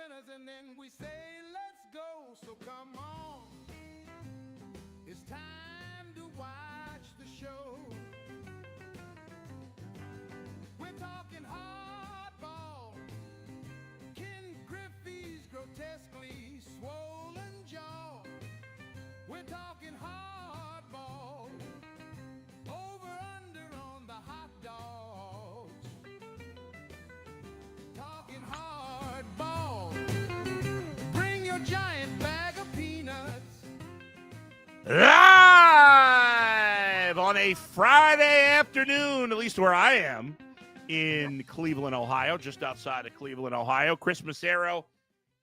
winners and then we say let's go. So come on, it's time to watch the show. We're talking hardball, Ken Griffey's grotesquely swollen jaw. We're talking hardball, over under on the hot dogs. Talking hardball, bring your giant bag of peanuts. Live on a Friday afternoon, at least where I am, in Cleveland, Ohio, just outside of Cleveland, Ohio. Chris Macero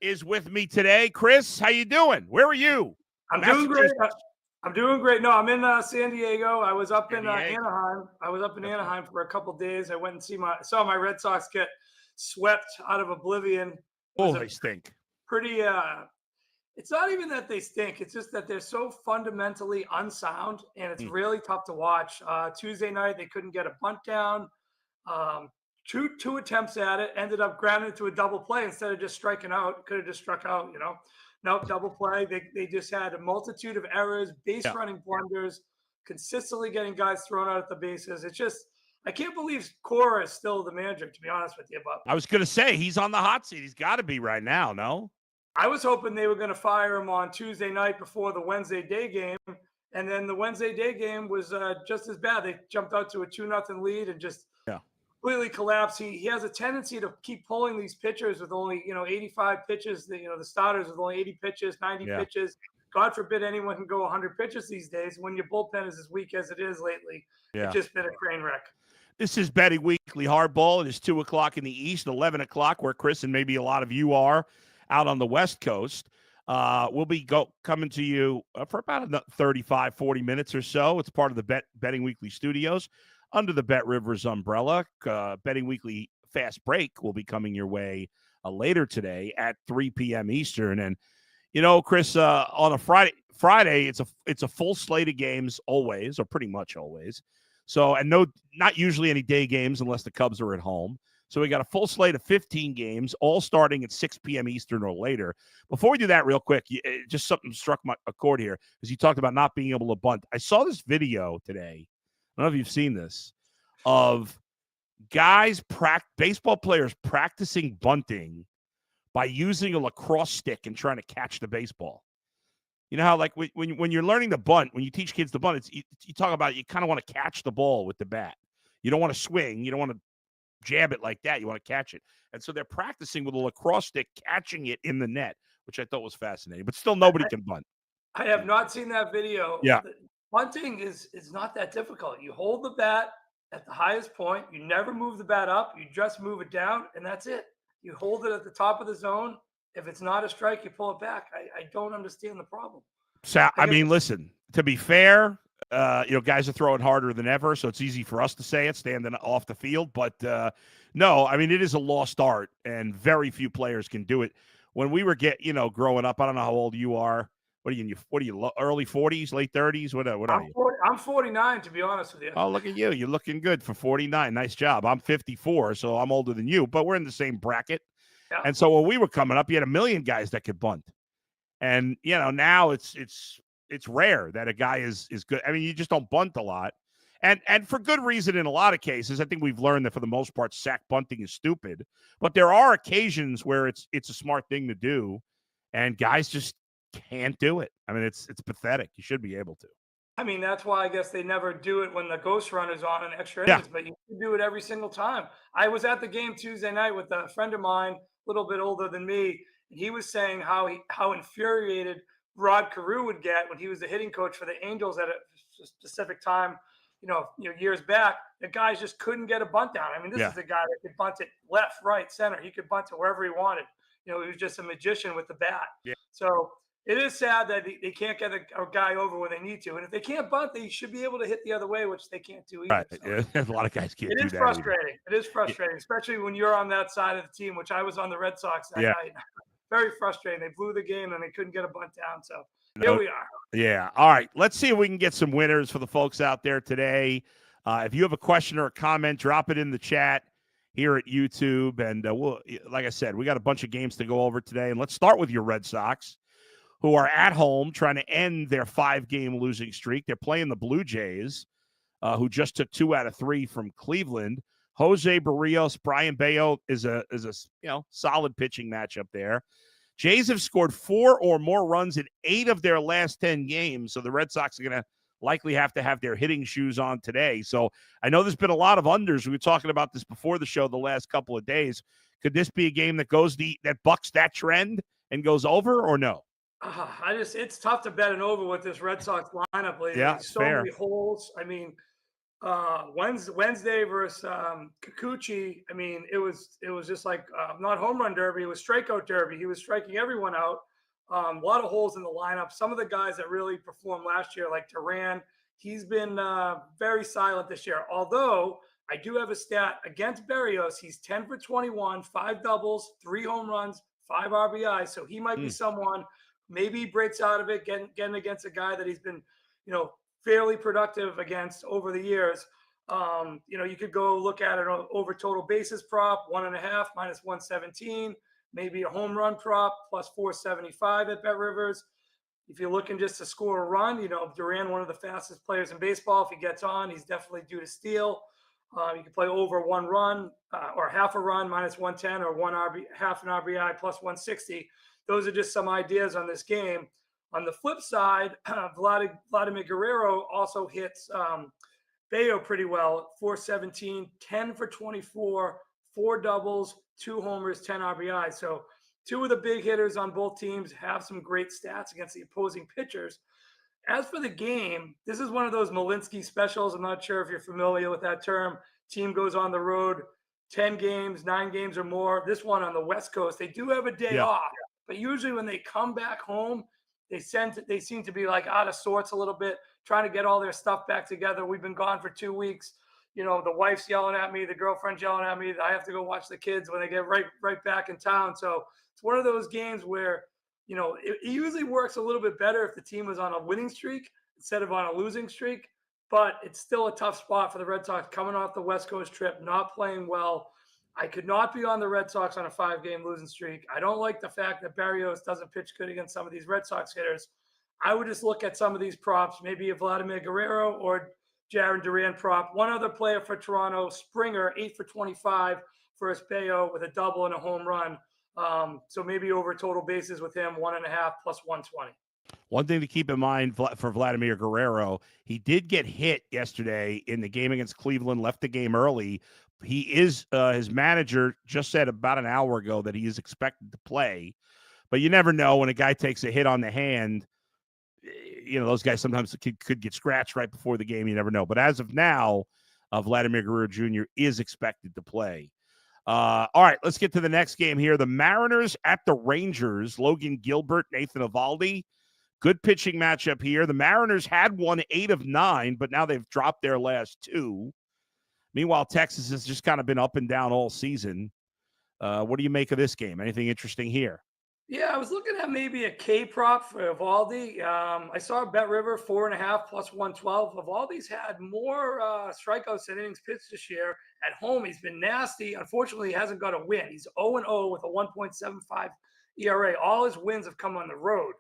is with me today. Chris, how you doing? Where are you? I'm doing great. I'm doing great. No, I'm in San Diego. I was up in Diego. Anaheim. I was up in Anaheim for a couple days. I went and saw my Red Sox get swept out of oblivion. Oh, they stink. Pretty. It's not even that they stink. It's just that they're so fundamentally unsound, and it's really tough to watch. Tuesday night, they couldn't get a bunt down. Two attempts at it, ended up grounding to a double play instead of just striking out. Could have just struck out, you know. Nope, double play. They just had a multitude of errors, running blunders, consistently getting guys thrown out at the bases. It's just, I can't believe Cora is still the manager, to be honest with you. But I was going to say, he's on the hot seat. He's got to be right now, no? I was hoping they were going to fire him on Tuesday night before the Wednesday day game. And then the Wednesday day game was just as bad. They jumped out to a 2-0 lead and just completely collapsed. He has a tendency to keep pulling these pitchers with only, 85 pitches, the starters with only 80 pitches, 90 pitches. God forbid anyone can go 100 pitches these days. When your bullpen is as weak as it is lately, it's just been a train wreck. This is Betting Weekly Hardball. It is 2 o'clock in the East, 11 o'clock where Chris and maybe a lot of you are out on the West Coast. We'll be coming to you for about 35, 40 minutes or so. It's part of the Betting Weekly studios under the Bet Rivers umbrella. Betting Weekly Fast Break will be coming your way later today at 3 p.m. Eastern. And, Chris, on a Friday, it's a full slate of games always, or pretty much always. So, and not usually any day games unless the Cubs are at home. So we got a full slate of 15 games, all starting at 6 p.m. Eastern or later. Before we do that real quick, just something struck a chord here, because you talked about not being able to bunt. I saw this video today. I don't know if you've seen this, of guys, baseball players practicing bunting by using a lacrosse stick and trying to catch the baseball. You know how, like, when you're learning to bunt, when you teach kids to bunt, you talk about you kind of want to catch the ball with the bat. You don't want to swing. You don't want to jab it like that. You want to catch it. And so they're practicing with a lacrosse stick, catching it in the net, which I thought was fascinating. But still, nobody can bunt. I have not seen that video. Yeah. Bunting is not that difficult. You hold the bat at the highest point. You never move the bat up. You just move it down, and that's it. You hold it at the top of the zone. If it's not a strike, you pull it back. I don't understand the problem. So, I mean, listen, to be fair, guys are throwing harder than ever, so it's easy for us to say it standing off the field. But no, I mean, it is a lost art, and very few players can do it. When we were growing up, I don't know how old you are. What are you, early 40s, late 30s? What are you? I'm 49, to be honest with you. Oh, look at you. You're looking good for 49. Nice job. I'm 54, so I'm older than you, but we're in the same bracket. Yeah. And so when we were coming up, you had a million guys that could bunt. And, now it's rare that a guy is good. I mean, you just don't bunt a lot. And for good reason in a lot of cases. I think we've learned that for the most part, sack bunting is stupid. But there are occasions where it's a smart thing to do, and guys just can't do it. I mean, it's pathetic. You should be able to. I mean, that's why I guess they never do it when the ghost run is on in extra innings, but you can do it every single time. I was at the game Tuesday night with a friend of mine, a little bit older than me, and he was saying how infuriated Rod Carew would get when he was the hitting coach for the Angels at a specific time, years back. The guys just couldn't get a bunt down. I mean, this is a guy that could bunt it left, right, center. He could bunt it wherever he wanted. He was just a magician with the bat. Yeah. So it is sad that they can't get a guy over when they need to. And if they can't bunt, they should be able to hit the other way, which they can't do either. Right. So. A lot of guys can't do that. It is frustrating. It is frustrating, especially when you're on that side of the team, which I was on the Red Sox that night. Very frustrating. They blew the game and they couldn't get a bunt down. So here we are. Yeah. All right. Let's see if we can get some winners for the folks out there today. If you have a question or a comment, drop it in the chat here at YouTube. And we'll, like I said, we got a bunch of games to go over today. And let's start with your Red Sox, who are at home trying to end their 5-game losing streak. They're playing the Blue Jays, who just took 2 out of 3 from Cleveland. Jose Barrios, Brian Bayo is a solid pitching matchup there. Jays have scored 4 or more runs in 8 of their last 10 games, so the Red Sox are going to likely have to have their hitting shoes on today. So I know there's been a lot of unders. We were talking about this before the show the last couple of days. Could this be a game that that bucks that trend and goes over, or no? It's tough to bet an over with this Red Sox lineup lately. Yeah, So fair. many holes. I mean, Wednesday versus Kikuchi. I mean, it was just like not home run derby. It was strikeout derby. He was striking everyone out. A lot of holes in the lineup. Some of the guys that really performed last year, like Duran, he's been very silent this year. Although I do have a stat against Berrios. He's 10 for 21, 5 doubles, 3 home runs, 5 RBIs. So he might be someone. Maybe he breaks out of it, getting against a guy that he's been, fairly productive against over the years. You could go look at it over total bases prop, 1.5 minus 117, maybe a home run prop plus 475 at Bet Rivers. If you're looking just to score a run, Duran, one of the fastest players in baseball. If he gets on, he's definitely due to steal. You can play over 1 run or half a run minus 110 or half an RBI plus 160. Those are just some ideas on this game. On the flip side, Vladimir Guerrero also hits Bayo pretty well. 417, 10 for 24, 4 doubles, 2 homers, 10 RBI. So 2 of the big hitters on both teams have some great stats against the opposing pitchers. As for the game, this is one of those Malinsky specials. I'm not sure if you're familiar with that term. Team goes on the road, 10 games, 9 games or more. This one on the West Coast, they do have a day off. But usually when they come back home, they seem to be like out of sorts a little bit, trying to get all their stuff back together. We've been gone for 2 weeks. The wife's yelling at me, the girlfriend's yelling at me. I have to go watch the kids when they get right back in town. So it's one of those games where, it usually works a little bit better if the team was on a winning streak instead of on a losing streak. But it's still a tough spot for the Red Sox coming off the West Coast trip, not playing well. I could not be on the Red Sox on a 5-game losing streak. I don't like the fact that Berrios doesn't pitch good against some of these Red Sox hitters. I would just look at some of these props, maybe a Vladimir Guerrero or Jarren Duran prop. One other player for Toronto, Springer, 8 for 25 versus Bayo with a double and a home run. So maybe over total bases with him, 1.5 plus 120. One thing to keep in mind for Vladimir Guerrero, he did get hit yesterday in the game against Cleveland, left the game early. He is his manager just said about an hour ago that he is expected to play, but you never know when a guy takes a hit on the hand. Those guys sometimes could get scratched right before the game. You never know. But as of now, Vladimir Guerrero Jr. is expected to play. All right, let's get to the next game here. The Mariners at the Rangers. Logan Gilbert, Nathan Eovaldi. Good pitching matchup here. The Mariners had won 8 of 9, but now they've dropped their last 2. Meanwhile, Texas has just kind of been up and down all season. What do you make of this game? Anything interesting here? Yeah, I was looking at maybe a K prop for Eovaldi. I saw Bet River 4.5 plus 112. Eovaldi's had more strikeouts than innings pitched this year. At home, he's been nasty. Unfortunately, he hasn't got a win. He's 0-0 with a 1.75 ERA. All his wins have come on the road.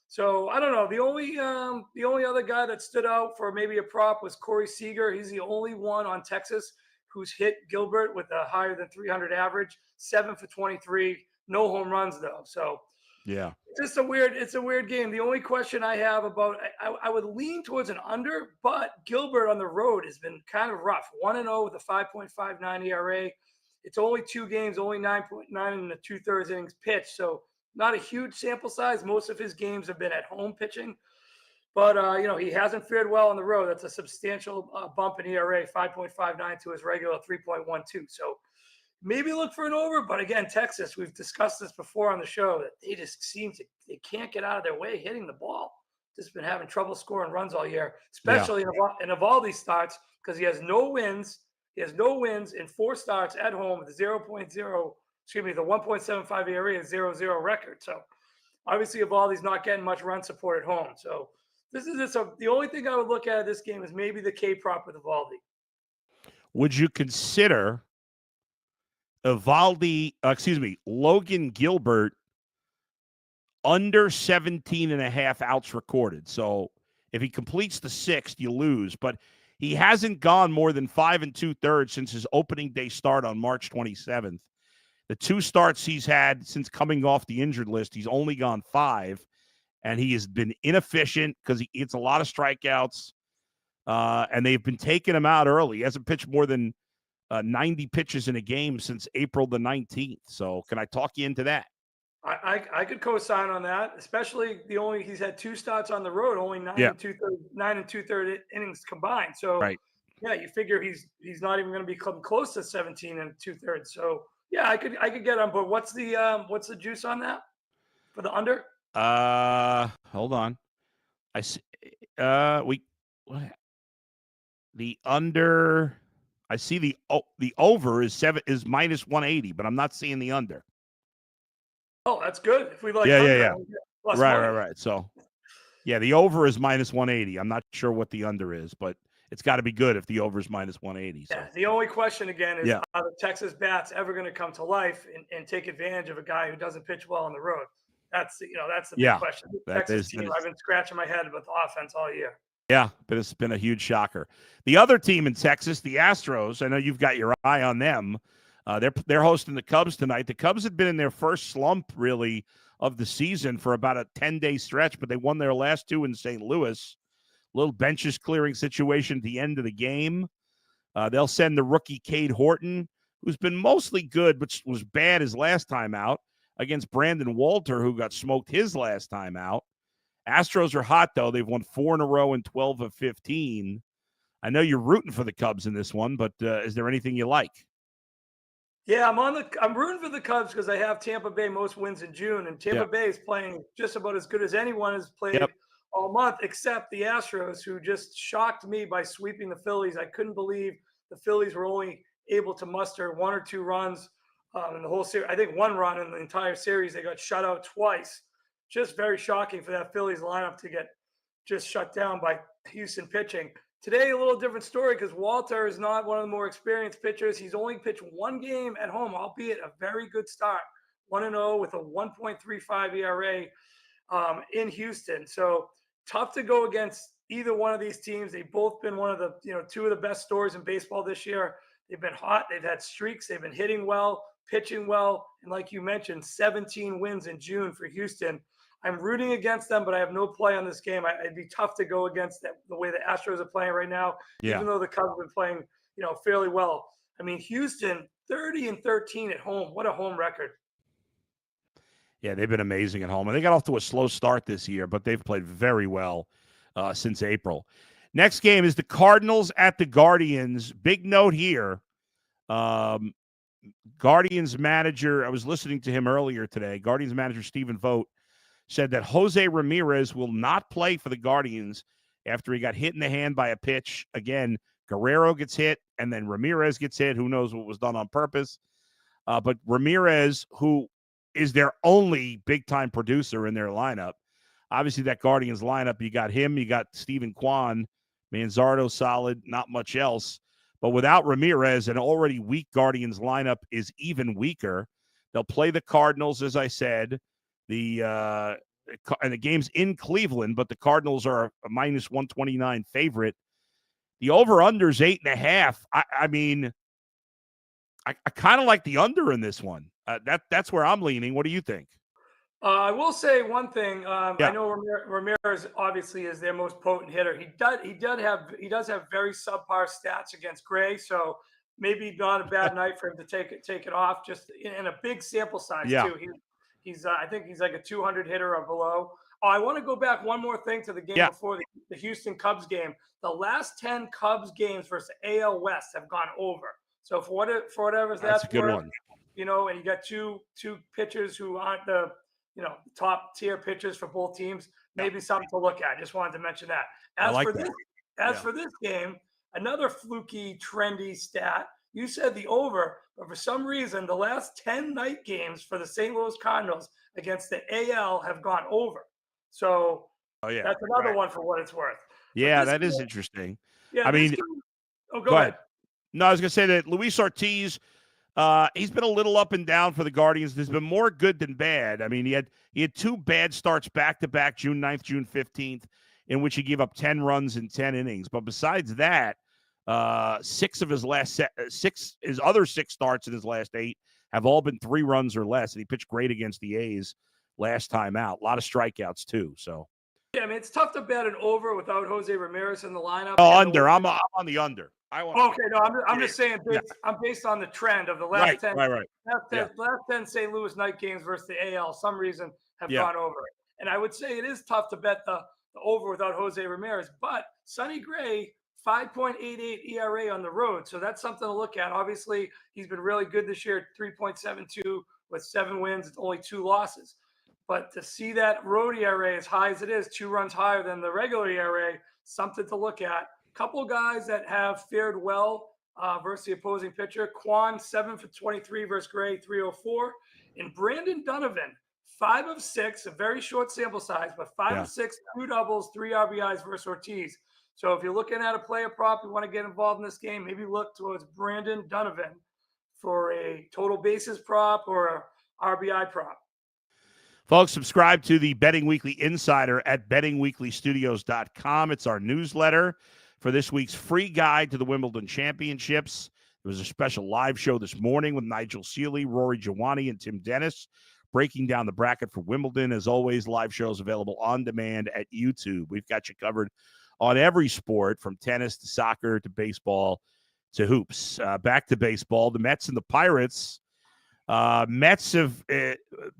So I don't know. The only other guy that stood out for maybe a prop was Corey Seager. He's the only one on Texas who's hit Gilbert with a higher than 300 average, 7 for 23, no home runs though. So yeah, it's a weird game. The only question I have about, I would lean towards an under, but Gilbert on the road has been kind of rough. 1-0 with a 5.59 ERA. It's only 2 games, only 9.9 in the 2/3 innings pitched. So not a huge sample size. Most of his games have been at home pitching, but he hasn't fared well on the road. That's a substantial bump in ERA, 5.59 to his regular 3.12. So maybe look for an over. But again, Texas, we've discussed this before on the show, that they just they can't get out of their way hitting the ball. Just been having trouble scoring runs all year, especially in Eovaldi starts, because he has no wins. He has no wins in 4 starts at home with the 1.75 ERA is 0-0 record. So obviously Eovaldi's not getting much run support at home. So this is the only thing I would look at this game is maybe the K prop with Eovaldi. Would you consider Logan Gilbert under 17.5 outs recorded. So if he completes the sixth, you lose. But he hasn't gone more than 5 2/3 since his opening day start on March 27th. The 2 starts he's had since coming off the injured list, he's only gone 5, and he has been inefficient because he gets a lot of strikeouts, and they've been taking him out early. He hasn't pitched more than 90 pitches in a game since April the 19th. So can I talk you into that? I could co-sign on that, especially he's had 2 starts on the road, only 9 2/3 innings combined. So right. Yeah, you figure he's not even going to be close to 17 2/3. So yeah, I could get on board. What's the juice on that for the under? Hold on. I see. The under. I see the over is minus 180, but I'm not seeing the under. Oh, that's good. If we like, yeah. Right. So, yeah, the over is minus 180. I'm not sure what the under is, but it's got to be good if the over is minus 180. So. Yeah, the only question again is, are the Texas bats ever going to come to life and take advantage of a guy who doesn't pitch well on the road? That's the big question. The Texas team, I've been scratching my head about the offense all year. Yeah, but it's been a huge shocker. The other team in Texas, the Astros, I know you've got your eye on them. They're hosting the Cubs tonight. The Cubs had been in their first slump, really, of the season for about a 10-day stretch, but they won their last 2 in St. Louis. Little benches clearing situation at the end of the game. They'll send the rookie Cade Horton, who's been mostly good, but was bad his last time out, against Brandon Walter, who got smoked his last time out. Astros are hot, though. They've won 4 in a row in 12 of 15. I know you're rooting for the Cubs in this one, but is there anything you like? Yeah, I'm rooting for the Cubs because I have Tampa Bay most wins in June, and Tampa Bay is playing just about as good as anyone has played all month, except the Astros, who just shocked me by sweeping the Phillies. I couldn't believe the Phillies were only able to muster 1 or 2 runs in the whole series. I think 1 run in the entire series. They got shut out twice. Just very shocking for that Phillies lineup to get just shut down by Houston pitching. Today, a little different story because Walter is not one of the more experienced pitchers. He's only pitched 1 game at home, albeit a very good start, 1-0 with a 1.35 ERA in Houston. So tough to go against either one of these teams. They've both been one of the 2 of the best stories in baseball this year. They've been hot. They've had streaks. They've been hitting well, pitching well, and like you mentioned, 17 wins in June for Houston. I'm rooting against them, but I have no play on this game. It'd be tough to go against the way the Astros are playing right now, even though the Cubs have been playing, fairly well. I mean, Houston, 30-13 at home. What a home record. Yeah, they've been amazing at home. And they got off to a slow start this year, but they've played very well since April. Next game is the Cardinals at the Guardians. Big note here. Guardians manager, I was listening to him earlier today. Guardians manager Stephen Vogt said that Jose Ramirez will not play for the Guardians after he got hit in the hand by a pitch. Again, Guerrero gets hit, and then Ramirez gets hit. Who knows what was done on purpose? But Ramirez, who is their only big-time producer in their lineup, obviously that Guardians lineup, you got him, you got Steven Kwan, Manzardo solid, not much else. But without Ramirez, an already weak Guardians lineup is even weaker. They'll play the Cardinals, as I said. And the game's in Cleveland, but the Cardinals are a minus 129 favorite. The over-under is 8.5. I mean, I kind of like the under in this one. That's where I'm leaning. What do you think? I will say one thing. I know Ramirez obviously is their most potent hitter. He does have very subpar stats against Gray, so maybe not a bad night for him to take it off. Just in a big sample size too. I think he's like a 200 hitter or below. Oh, I want to go back one more thing to the game before the Houston Cubs game. The last 10 Cubs games versus AL West have gone over. So for whatever that's a good worth, one. And you got two pitchers who aren't the top tier pitchers for both teams. Maybe something to look at. Just wanted to mention that. As for this game, another fluky, trendy stat. You said the over, but for some reason, the last 10 night games for the St. Louis Cardinals against the AL have gone over. So that's another one for what it's worth. Yeah, that is interesting. Yeah, I mean, go ahead. No, I was going to say that Luis Ortiz He's been a little up and down for the Guardians. There's been more good than bad. I mean, he had two bad starts back-to-back, June 9th, June 15th, in which he gave up 10 runs in 10 innings. But besides that, his other six starts in his last 8 have all been 3 runs or less, and he pitched great against the A's last time out. A lot of strikeouts too. So yeah, I mean, it's tough to bet an over without Jose Ramirez in the lineup. oh, under. I'm on the under. Okay, no, I'm just saying. I'm based on the trend of the last 10. Right. Last 10 St. Louis night games versus the AL. Some reason have gone over it, and I would say it is tough to bet the over without Jose Ramirez. But Sonny Gray, 5.88 ERA on the road, so that's something to look at. Obviously, he's been really good this year, 3.72 with 7 wins, only 2 losses. But to see that road ERA as high as it is, 2 runs higher than the regular ERA, something to look at. Couple guys that have fared well versus the opposing pitcher. Quan, 7 for 23 versus Gray, 304. And Brandon Donovan, 5 of 6, a very short sample size, but 5 of 6, 2 doubles, 3 RBIs versus Ortiz. So if you're looking at a player prop, you want to get involved in this game, maybe look towards Brandon Donovan for a total bases prop or a RBI prop. Folks, subscribe to the Betting Weekly Insider at bettingweeklystudios.com. It's our newsletter for this week's free guide to the Wimbledon Championships. There was a special live show this morning with Nigel Seeley, Rory Giovanni, and Tim Dennis breaking down the bracket for Wimbledon. As always, live shows available on demand at YouTube. We've got you covered on every sport, from tennis to soccer to baseball to hoops. Back to baseball, the Mets and the Pirates. Mets have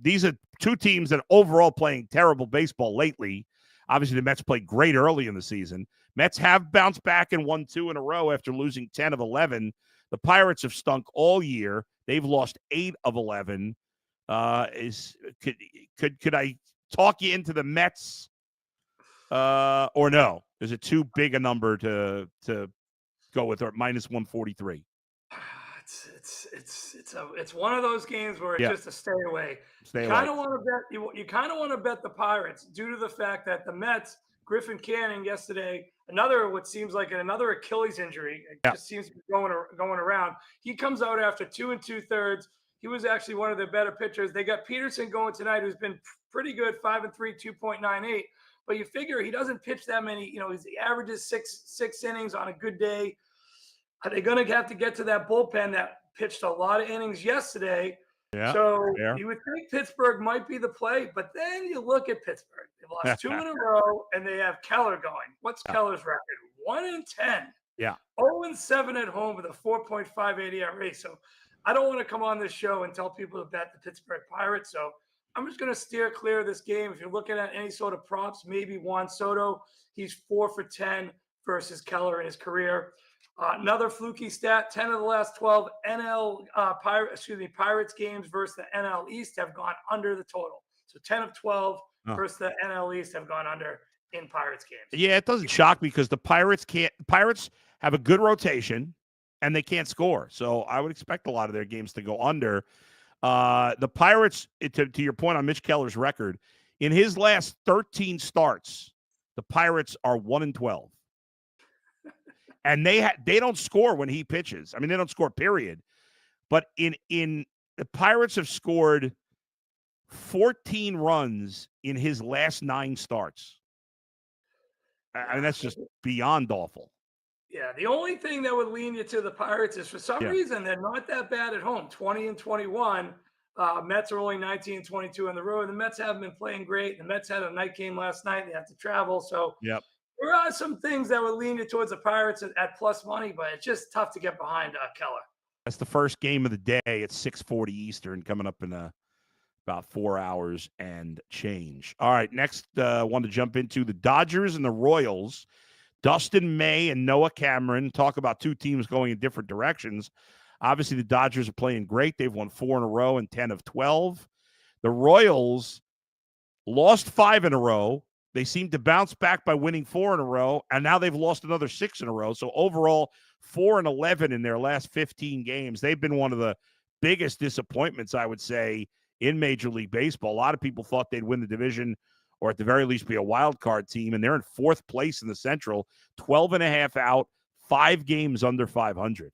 these are two teams that are overall playing terrible baseball lately. Obviously, the Mets played great early in the season. Mets have bounced back and won 2 in a row after losing 10 of 11. The Pirates have stunk all year. They've lost 8 of 11. Could I talk you into the Mets or no? Is it too big a number to go with, or minus 143? It's one of those games where it's just a stay away. You kind of want to bet the Pirates due to the fact that the Mets, Griffin Canning yesterday, what seems like another Achilles injury. It just seems to be going around. He comes out after 2 2/3. He was actually one of their better pitchers. They got Peterson going tonight, who's been pretty good, 5 and 3, 2.98. But you figure he doesn't pitch that many. He averages six innings on a good day. Are they going to have to get to that bullpen that pitched a lot of innings yesterday? Yeah, so you would think Pittsburgh might be the play, but then you look at Pittsburgh. They've lost 2 in a row, and they have Keller going. What's Keller's record? 1-10. Yeah. 0-7 at home with a 4.58 ERA. So I don't want to come on this show and tell people to bet the Pittsburgh Pirates. So I'm just going to steer clear of this game. If you're looking at any sort of props, maybe Juan Soto. He's 4 for 10 versus Keller in his career. Another fluky stat: 10 of the last 12 Pirates games versus the NL East have gone under the total. So 10 of 12 versus the NL East have gone under in Pirates games. Yeah, it doesn't shock me because the Pirates have a good rotation and they can't score. So I would expect a lot of their games to go under. The Pirates, to your point on Mitch Keller's record, in his last 13 starts, the Pirates are 1-12. And they don't score when he pitches. I mean, they don't score, period. But in the Pirates have scored 14 runs in his last 9 starts. I mean, that's just beyond awful. Yeah, the only thing that would lean you to the Pirates is for some reason they're not that bad at home. 20 and 21. Mets are only 19 and 22 on the road. The Mets haven't been playing great. The Mets had a night game last night. They have to travel. So there are some things that would lean you towards the Pirates at plus money, but it's just tough to get behind Keller. That's the first game of the day at 6:40 Eastern, coming up in about 4 hours and change. All right, next one to jump into, the Dodgers and the Royals. Dustin May and Noah Cameron talk about two teams going in different directions. Obviously, the Dodgers are playing great. They've won 4 in a row and 10 of 12. The Royals lost 5 in a row. They seem to bounce back by winning 4 in a row, and now they've lost another 6 in a row. So overall, 4 and 11 in their last 15 games. They've been one of the biggest disappointments, I would say, in Major League Baseball. A lot of people thought they'd win the division or at the very least be a wild card team, and they're in 4th place in the Central, 12 and a half out, 5 games under 500.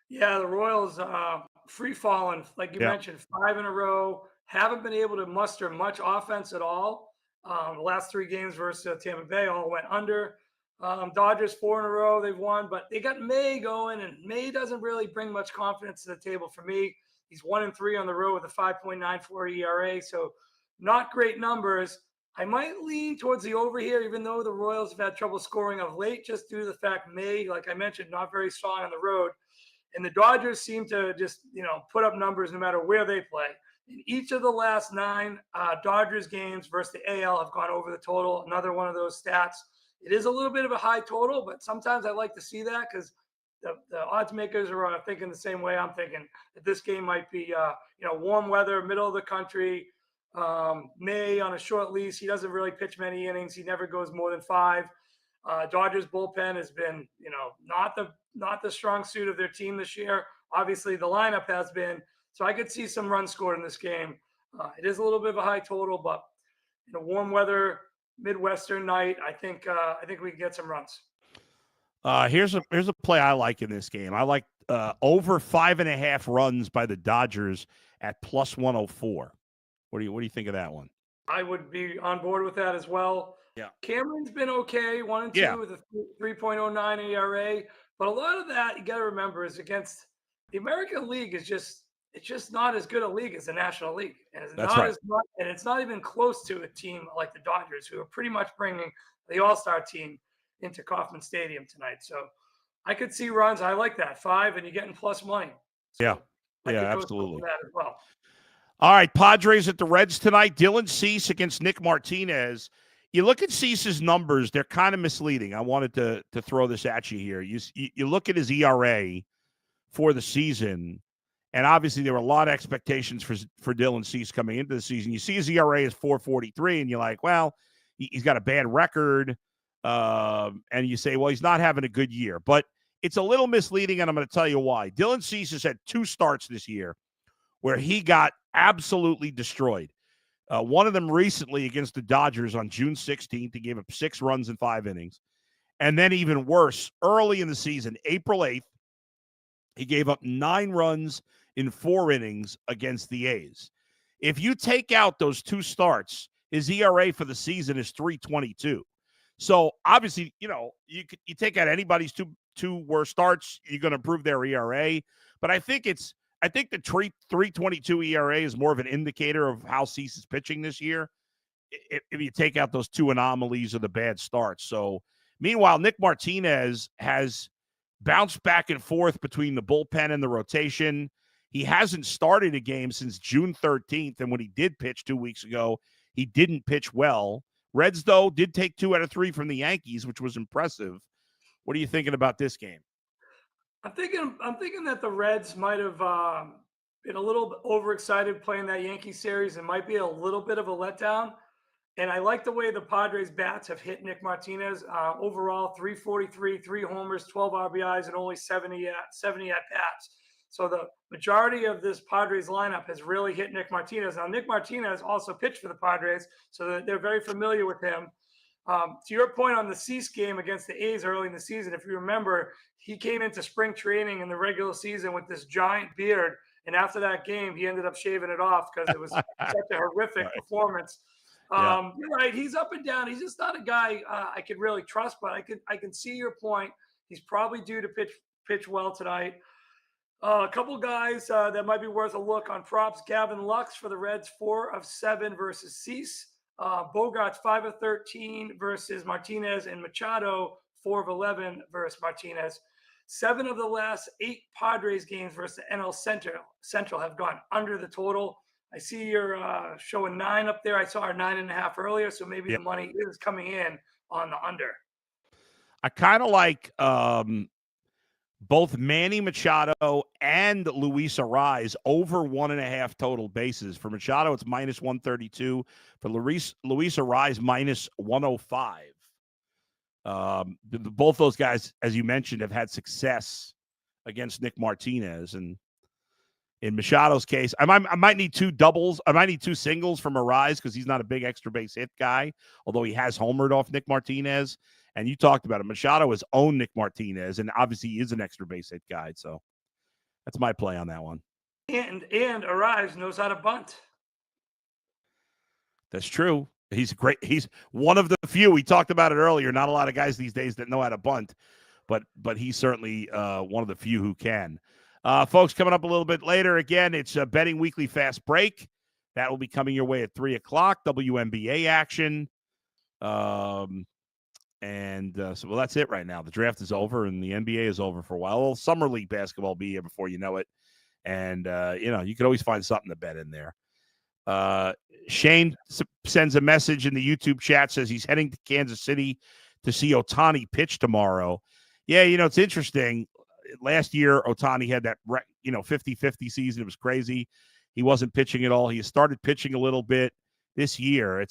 Yeah, the Royals free falling, like you Yeah. mentioned, 5 in a row. Haven't been able to muster much offense at all. The last 3 games versus Tampa Bay all went under. Dodgers 4 in a row they've won, but they got May going, and May doesn't really bring much confidence to the table for me. He's 1-3 on the road with a 5.94 ERA, so not great numbers. I might lean towards the over here, even though the Royals have had trouble scoring of late, just due to the fact May, like I mentioned, not very strong on the road. And the Dodgers seem to just, put up numbers no matter where they play. In each of the last 9 Dodgers games versus the AL have gone over the total. Another one of those stats. It is a little bit of a high total, but sometimes I like to see that because the odds makers are thinking the same way I'm thinking, that this game might be, warm weather, middle of the country. May on a short lease. He doesn't really pitch many innings. He never goes more than 5. Dodgers bullpen has been, not the strong suit of their team this year. Obviously, the lineup has been. So I could see some runs scored in this game. It is a little bit of a high total, but in a warm weather Midwestern night, I think we can get some runs. Here's a play I like in this game. I like over 5.5 runs by the Dodgers at plus 104. What do you think of that one? I would be on board with that as well. Yeah. Cameron's been okay, 1-2 with a 3.09 ERA, but a lot of that you got to remember is against the American League. It's just not as good a league as the National League, and it's not even close to a team like the Dodgers, who are pretty much bringing the All-Star team into Kauffman Stadium tonight. So I could see runs. I like that 5, and you're getting plus money. So absolutely. That as well. All right, Padres at the Reds tonight. Dylan Cease against Nick Martinez. You look at Cease's numbers; they're kind of misleading. I wanted to throw this at you here. You look at his ERA for the season, and obviously there were a lot of expectations for Dylan Cease coming into the season. You see his ERA is 4.43, and you're like, well, he's got a bad record, and you say, well, he's not having a good year. But it's a little misleading, and I'm going to tell you why. Dylan Cease has had 2 starts this year where he got absolutely destroyed. One of them recently against the Dodgers on June 16th. He gave up 6 runs in 5 innings. And then even worse, early in the season, April 8th, he gave up 9 runs in 4 innings against the A's. If you take out those 2 starts, his ERA for the season is 3.22. So obviously, you take out anybody's two worst starts, you're going to improve their ERA. But I think the 3.22 ERA is more of an indicator of how Cease is pitching this year, if you take out those 2 anomalies or the bad starts. So meanwhile, Nick Martinez has bounced back and forth between the bullpen and the rotation. He hasn't started a game since June 13th, and when he did pitch 2 weeks ago, he didn't pitch well. Reds, though, did take 2 out of 3 from the Yankees, which was impressive. What are you thinking about this game? I'm thinking that the Reds might have been a little bit overexcited playing that Yankee series. It might be a little bit of a letdown. And I like the way the Padres bats have hit Nick Martinez. Overall, 343, 3 homers, 12 RBIs, and only 70 at-bats. So the majority of this Padres lineup has really hit Nick Martinez. Now, Nick Martinez also pitched for the Padres, so they're very familiar with him. To your point on the Cease game against the A's early in the season, if you remember, he came into spring training in the regular season with this giant beard. And after that game, he ended up shaving it off because it was such a horrific performance. You're right. He's up and down. He's just not a guy I could really trust, but I can see your point. He's probably due to pitch well tonight. A couple guys that might be worth a look on props. Gavin Lux for the Reds, 4 of 7 versus Cease. Bogarts, 5 of 13 versus Martinez, and Machado, 4 of 11 versus Martinez. 7 of the last 8 Padres games versus the NL Central have gone under the total. I see you're showing 9 up there. I saw our 9.5 earlier, so maybe the money is coming in on the under. I kind of like both Manny Machado and Luis Arraez over 1.5 total bases. For Machado, it's minus 132. For Luis Arraez, minus 105. Both those guys, as you mentioned, have had success against Nick Martinez. And in Machado's case, I might need 2 doubles. I might need 2 singles from Arraez because he's not a big extra base hit guy, although he has homered off Nick Martinez. And you talked about it. Machado has owned Nick Martinez, and obviously he is an extra base hit guy. So That's my play on that one. And Arise knows how to bunt. That's true. He's great. He's one of the few. We talked about it earlier. Not a lot of guys these days that know how to bunt, but he's certainly one of the few who can. Folks, coming up a little bit later, again, it's a Betting Weekly Fast Break. That will be coming your way at 3 o'clock, WNBA action. So that's it right now. The draft is over, and the NBA is over for a while. Well, Summer League basketball will be here before you know it. And, you could always find something to bet in there. Shane sends a message in the YouTube chat, says he's heading to Kansas City to see Ohtani pitch tomorrow. Yeah, it's interesting. Last year, Ohtani had that 50-50 season. It was crazy. He wasn't pitching at all. He started pitching a little bit this year.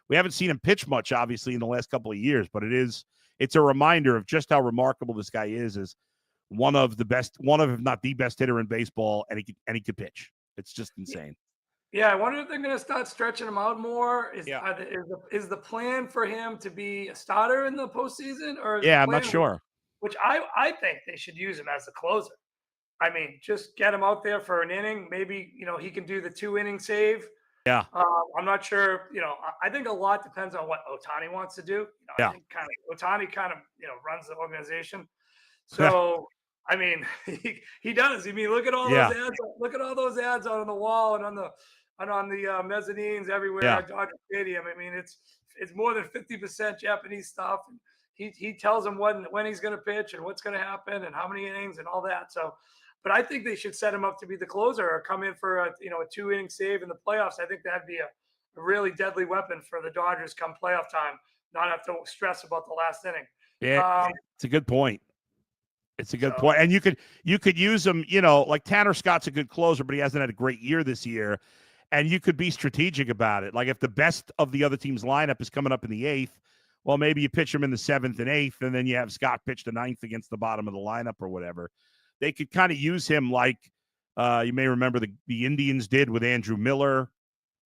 We haven't seen him pitch much, obviously, in the last couple of years, but it's a reminder of just how remarkable this guy is as one of, if not the best hitter in baseball, and he could pitch. It's just insane. Yeah, I wonder if they're going to start stretching him out more. Is the plan for him to be a starter in the postseason, or I'm not sure. Which I think they should use him as the closer. I mean, just get him out there for an inning. Maybe he can do the 2-inning save. Yeah. I'm not sure. I think a lot depends on what Ohtani wants to do. I think Ohtani kind of runs the organization. So. I mean, he does. I mean, look at all those ads. Look at all those ads out on the wall and on the mezzanines everywhere at Dodger Stadium. I mean, it's more than 50% Japanese stuff. And he tells them when he's going to pitch and what's going to happen and how many innings and all that. So, but I think they should set him up to be the closer or come in for a 2-inning save in the playoffs. I think that'd be a really deadly weapon for the Dodgers come playoff time. Not have to stress about the last inning. Yeah, it's a good point. It's a good point. And you could use him, like Tanner Scott's a good closer, but he hasn't had a great year this year. And you could be strategic about it. Like if the best of the other team's lineup is coming up in the 8th, well, maybe you pitch him in the 7th and 8th, and then you have Scott pitch the 9th against the bottom of the lineup or whatever. They could kind of use him like you may remember the Indians did with Andrew Miller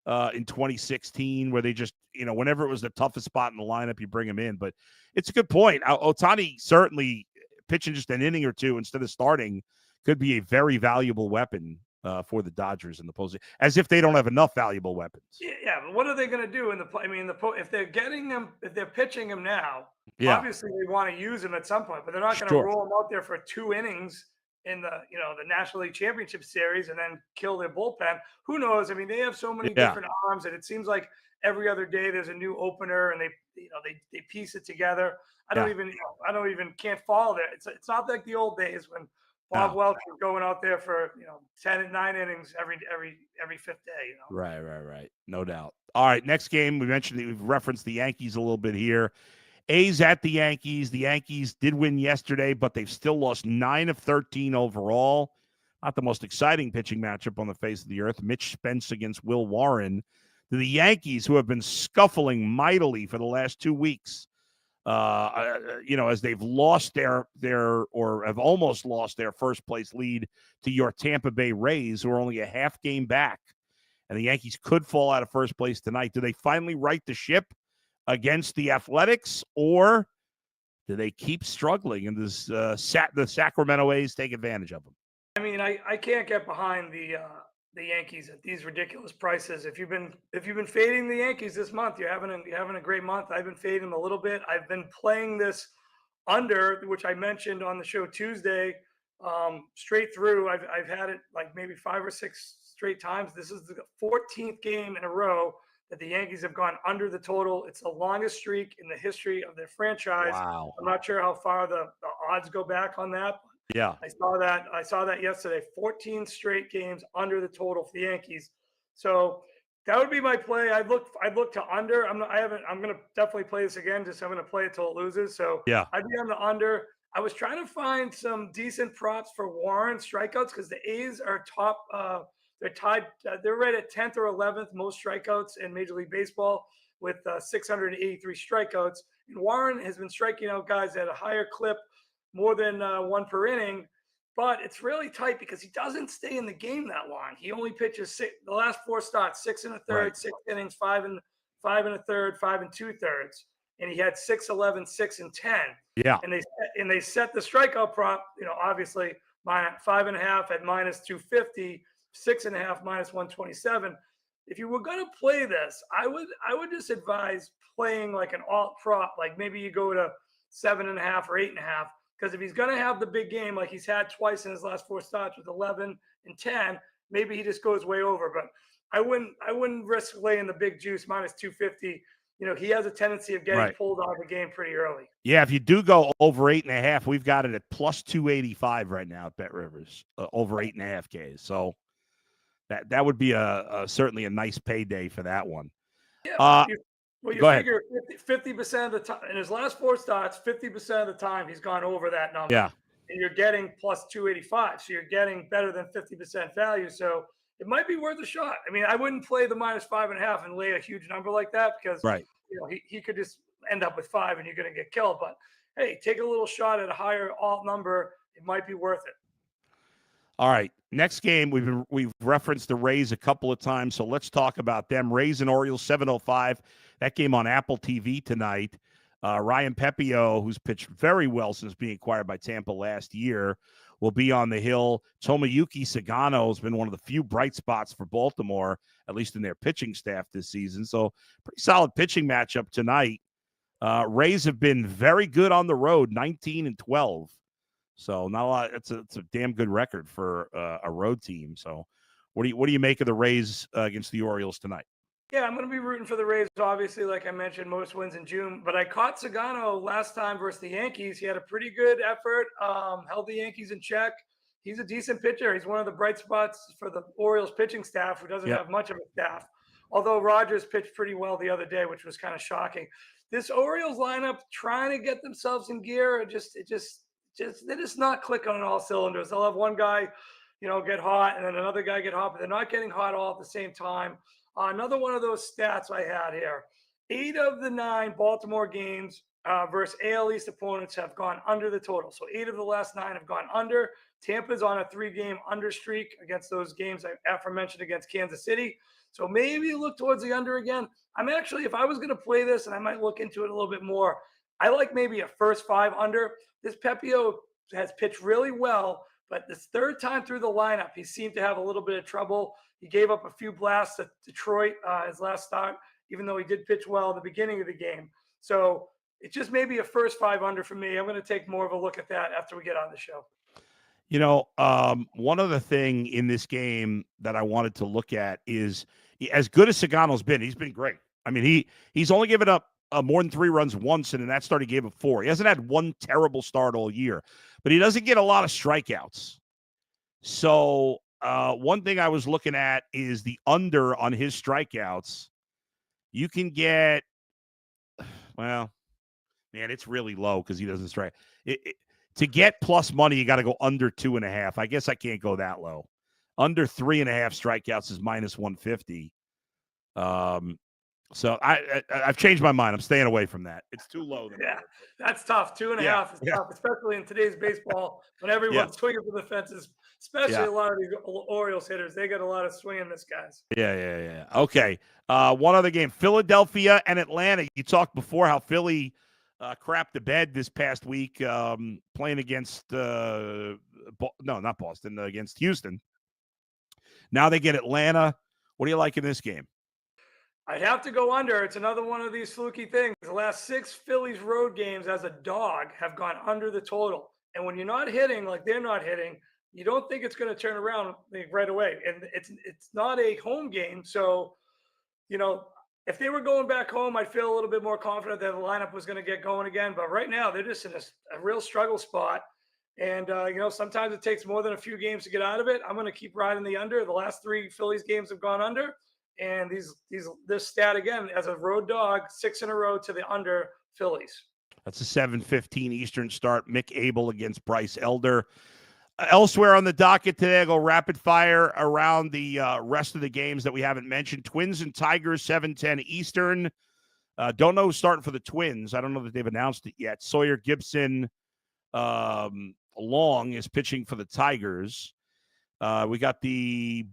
in 2016, where they just, whenever it was the toughest spot in the lineup, you bring him in. But it's a good point. Ohtani certainly pitching just an inning or two instead of starting could be a very valuable weapon for the Dodgers in the postseason, as if they don't have enough valuable weapons. Yeah, but what are they going to do in the play? I mean, if they're getting him, if they're pitching him now, obviously they want to use him at some point, but they're not going to roll him out there for 2 innings in the the National League Championship Series and then kill their bullpen. Who knows? I mean, they have so many different arms, and it seems like every other day there's a new opener, and they piece it together. I don't even can't follow that. It's not like the old days when Bob Welch was going out there for 9 innings every 5th day. Right. No doubt. All right, next game we mentioned we've referenced the Yankees a little bit here. A's at the Yankees. The Yankees did win yesterday, but they've still lost 9 of 13 overall. Not the most exciting pitching matchup on the face of the earth. Mitch Spence against Will Warren. The Yankees, who have been scuffling mightily for the last 2 weeks. As they've lost or have almost lost their first place lead to your Tampa Bay Rays, who are only a half game back. And the Yankees could fall out of first place tonight. Do they finally right the ship against the Athletics, or do they keep struggling and the Sacramento A's take advantage of them? I mean, I can't get behind the Yankees at these ridiculous prices. If you've been fading the Yankees this month, you're having a great month. I've been fading them a little bit. I've been playing this under, which I mentioned on the show Tuesday, straight through. I've had it like maybe 5 or 6 straight times. This is the 14th game in a row that the Yankees have gone under the total. It's the longest streak in the history of their franchise. Wow. I'm not sure how far the odds go back on that. Yeah. I saw that yesterday. 14 straight games under the total for the Yankees. So that would be my play. I'd look to under. I'm going to definitely play this again. I'm going to play it till it loses. So yeah, I'd be on the under. I was trying to find some decent props for Warren strikeouts because the A's are top. They're tied. They're right at 10th or 11th most strikeouts in Major League Baseball with 683 strikeouts. And Warren has been striking out guys at a higher clip, more than 1 per inning. But it's really tight because he doesn't stay in the game that long. He only pitches the last 4 starts, 6 1/3, 6 innings, 5 1/3, 5 2/3. And he had 6, 11, 6 and 10. Yeah. And they set the strikeout prop, obviously 5.5 at minus 250, 6.5 minus 127. If you were going to play this, I would just advise playing like an alt prop, like maybe you go to 7.5 or 8.5, because if he's going to have the big game like he's had twice in his last 4 starts with 11 and 10, maybe he just goes way over. But I wouldn't risk laying the big juice minus 250. He has a tendency of getting pulled out of the game pretty early. Yeah, if you do go over 8.5, we've got it at plus 285 right now at Bet Rivers, over 8.5 Ks. So that would be certainly a nice payday for that one. Yeah, you go figure 50% of the time in his last 4 starts, 50% of the time he's gone over that number. Yeah, and you're getting plus 285, so you're getting better than 50% value. So it might be worth a shot. I mean, I wouldn't play the minus 5.5 and lay a huge number like that because he could just end up with 5 and you're going to get killed. But hey, take a little shot at a higher alt number. It might be worth it. All right. Next game, we've referenced the Rays a couple of times, so let's talk about them. Rays and Orioles, 7:05. That game on Apple TV tonight. Ryan Pepio, who's pitched very well since being acquired by Tampa last year, will be on the hill. Tomoyuki Sagano has been one of the few bright spots for Baltimore, at least in their pitching staff this season. So pretty solid pitching matchup tonight. Rays have been very good on the road, 19-12. So not a lot. It's a damn good record for a road team. So what do you make of the Rays against the Orioles tonight? Yeah, I'm going to be rooting for the Rays. Obviously, like I mentioned, most wins in June. But I caught Sagano last time versus the Yankees. He had a pretty good effort, held the Yankees in check. He's a decent pitcher. He's one of the bright spots for the Orioles pitching staff, who doesn't have much of a staff. Although Rogers pitched pretty well the other day, which was kind of shocking. This Orioles lineup trying to get themselves in gear, they're just not clicking on all cylinders. They'll have one guy, get hot, and then another guy get hot, but they're not getting hot all at the same time. Another one of those stats I had here: 8 of the 9 Baltimore games versus AL East opponents have gone under the total. So 8 of the last 9 have gone under. Tampa's on a 3-game under streak against those games I aforementioned against Kansas City. So maybe look towards the under again. I'm actually, if I was going to play this, and I might look into it a little bit more, I like maybe a first 5 under. This Pepio has pitched really well, but this 3rd time through the lineup, he seemed to have a little bit of trouble. He gave up a few blasts to Detroit his last start, even though he did pitch well at the beginning of the game. So it's just maybe a first 5 under for me. I'm going to take more of a look at that after we get on the show. One other thing in this game that I wanted to look at is, as good as Sagano's been, he's been great. I mean, he's only given up more than 3 runs once, and in that start he gave up 4. He hasn't had one terrible start all year, but he doesn't get a lot of strikeouts. So one thing I was looking at is the under on his strikeouts. You can get, well, man, it's really low because he doesn't strike. To get plus money, you got to go under 2.5. I guess I can't go that low. Under 3.5 strikeouts is minus 150. So I've changed my mind. I'm staying away from that. It's too low. Yeah, that's tough. 2.5 is tough, especially in today's baseball when everyone's swinging for the fences, especially a lot of these Orioles hitters. They got a lot of swing in this, guys. Yeah. Okay. One other game, Philadelphia and Atlanta. You talked before how Philly crapped the bed this past week playing against not Boston, against Houston. Now they get Atlanta. What do you like in this game? I'd have to go under. It's another one of these fluky things. The last 6 Phillies road games as a dog have gone under the total. And when you're not hitting like they're not hitting, you don't think it's going to turn around right away. And it's not a home game. So, if they were going back home, I'd feel a little bit more confident that the lineup was going to get going again. But right now, they're just in a real struggle spot. And, sometimes it takes more than a few games to get out of it. I'm going to keep riding the under. The last 3 Phillies games have gone under. And this stat, again, as a road dog, 6 in a row to the under Phillies. That's a 7:15 Eastern start. Mick Abel against Bryce Elder. Elsewhere on the docket today, I'll go rapid fire around the rest of the games that we haven't mentioned. Twins and Tigers, 7:10 Eastern. Don't know who's starting for the Twins. I don't know that they've announced it yet. Sawyer Gibson Long is pitching for the Tigers. We got the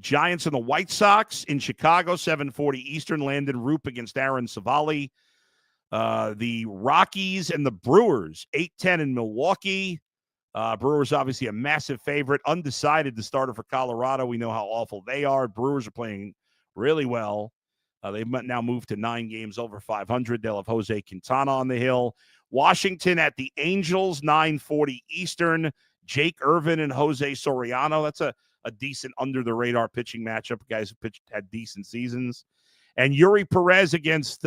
Giants and the White Sox in Chicago, 7:40 Eastern. Landon Roop against Aaron Savali. The Rockies and the Brewers, 8:10 in Milwaukee. Brewers obviously a massive favorite, undecided the starter for Colorado. We know how awful they are. Brewers are playing really well. They've now moved to 9 games over 500. They'll have Jose Quintana on the hill. Washington at the Angels, 9:40 Eastern. Jake Irvin and Jose Soriano. That's a decent under-the-radar pitching matchup. Guys who had decent seasons. And Yuri Perez against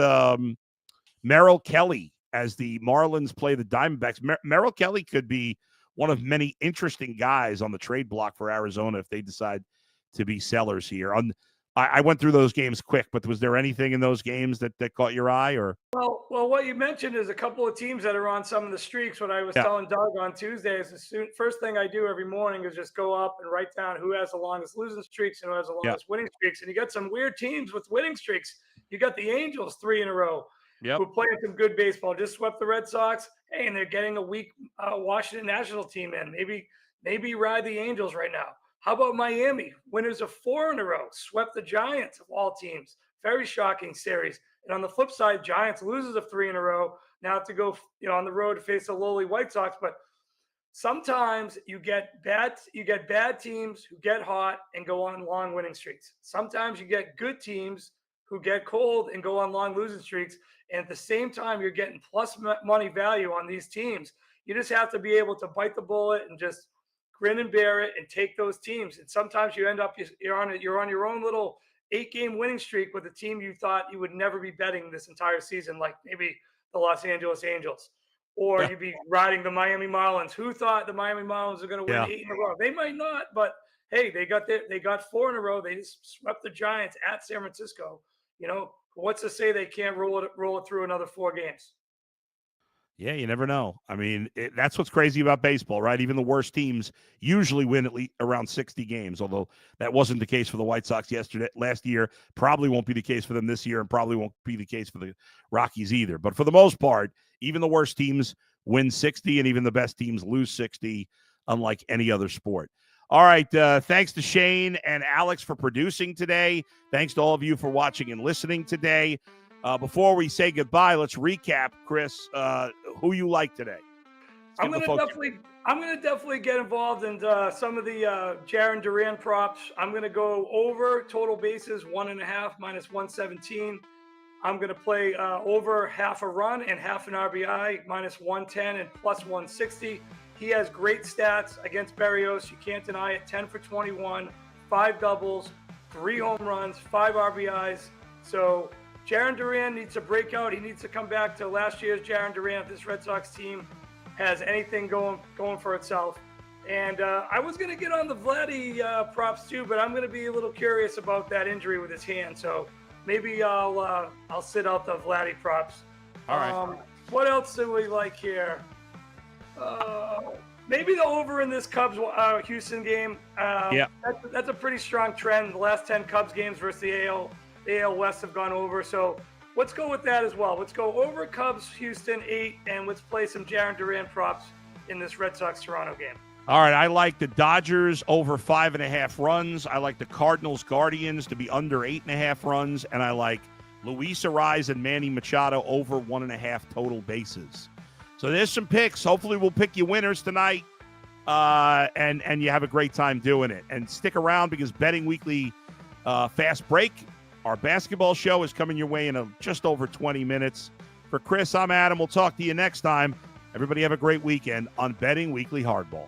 Merrill Kelly as the Marlins play the Diamondbacks. Merrill Kelly could be one of many interesting guys on the trade block for Arizona if they decide to be sellers here. I went through those games quick, but was there anything in those games that caught your eye? Or Well, what you mentioned is a couple of teams that are on some of the streaks. What I was telling Doug on Tuesday is first thing I do every morning is just go up and write down who has the longest losing streaks and who has the longest winning streaks. And you got some weird teams with winning streaks. You got the Angels 3 in a row. Who are playing some good baseball. Just swept the Red Sox. Hey, and they're getting a weak Washington National team in. Maybe ride the Angels right now. How about Miami? Winners of 4 in a row. Swept the Giants of all teams. Very shocking series. And on the flip side, Giants losers of 3 in a row. Now have to go on the road to face the lowly White Sox. But sometimes you get bad teams who get hot and go on long winning streaks. Sometimes you get good teams who get cold and go on long losing streaks. And at the same time, you're getting plus money value on these teams. You just have to be able to bite the bullet and just grin and bear it and take those teams. And sometimes you end up, you're on your own little 8-game winning streak with a team you thought you would never be betting this entire season, like maybe the Los Angeles Angels. Or you'd be riding the Miami Marlins. Who thought the Miami Marlins are going to win 8 in a row? They might not, but hey, they got 4 in a row. They just swept the Giants at San Francisco. What's to say they can't roll it through another 4 games? Yeah, you never know. I mean, that's what's crazy about baseball, right? Even the worst teams usually win at least around 60 games, although that wasn't the case for the White Sox last year. Probably won't be the case for them this year, and probably won't be the case for the Rockies either. But for the most part, even the worst teams win 60, and even the best teams lose 60, unlike any other sport. All right, thanks to Shane and Alex for producing today. Thanks to all of you for watching and listening today. Before we say goodbye, let's recap, Chris, who you like today. I'm going to definitely get involved in some of the Jarren Duran props. I'm going to go over total bases 1.5 minus 117. I'm going to play over half a run and half an RBI minus 110 and plus 160. He has great stats against Berrios. You can't deny it. 10 for 21, 5 doubles, 3 home runs, 5 RBIs. So Jarren Duran needs to break out. He needs to come back to last year's Jarren Duran if this Red Sox team has anything going for itself. And I was going to get on the Vladdy props too, but I'm going to be a little curious about that injury with his hand. So maybe I'll sit out the Vladdy props. All right. What else do we like here? Maybe the over in this Cubs Houston game. That's a pretty strong trend. The last 10 Cubs games versus the AL West have gone over. So let's go with that as well. Let's go over Cubs Houston 8, and let's play some Jarren Duran props in this Red Sox Toronto game. All right, I like the Dodgers over 5.5 runs. I like the Cardinals Guardians to be under 8.5 runs, and I like Luis Ariz and Manny Machado over 1.5 total bases. So there's some picks. Hopefully we'll pick you winners tonight, and you have a great time doing it. And stick around because Betting Weekly Fast Break, our basketball show, is coming your way in just over 20 minutes. For Chris, I'm Adam. We'll talk to you next time. Everybody have a great weekend on Betting Weekly Hardball.